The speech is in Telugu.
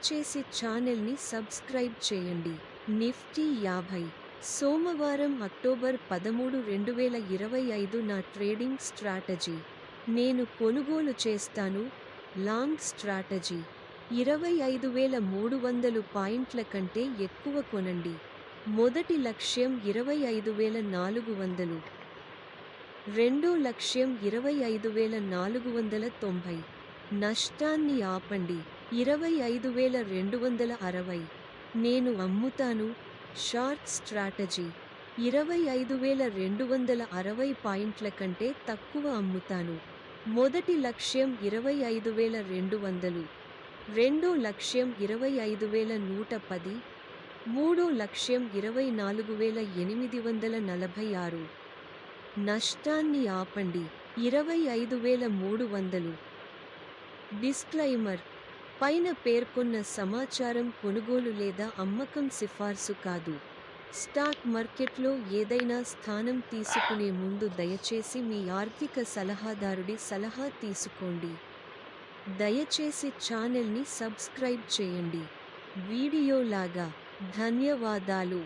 దయచేసి ఛానల్ని సబ్స్క్రైబ్ చేయండి. నిఫ్టీ 50 సోమవారం అక్టోబర్ 13, 2025 నా ట్రేడింగ్ స్ట్రాటజీ. నేను కొనుగోలు చేస్తాను. Long strategy. 25,300 పాయింట్ల కంటే ఎక్కువ కొనండి. మొదటి లక్ష్యం 25,400. రెండో లక్ష్యం 25,490. నష్టాన్ని ఆపండి. 25,260. నేను అమ్ముతాను. Short strategy. 25,260 పాయింట్ల కంటే తక్కువ అమ్ముతాను. మొదటి లక్ష్యం 25,200. రెండో లక్ష్యం 25,110. మూడో లక్ష్యం 24,846. నష్టాన్ని ఆపండి. 25,300. డిస్క్లైమర్: పైన పేర్కొన్న సమాచారం కొనుగోలు లేదా అమ్మకం సిఫార్సు కాదు. స్టాక్ మార్కెట్లో ఏదైనా స్థానం తీసుకునే ముందు దయచేసి మీ ఆర్థిక సలహాదారుడి సలహా తీసుకోండి. దయచేసి ఛానల్ని సబ్స్క్రైబ్ చేయండి. వీడియో లాగా. ధన్యవాదాలు.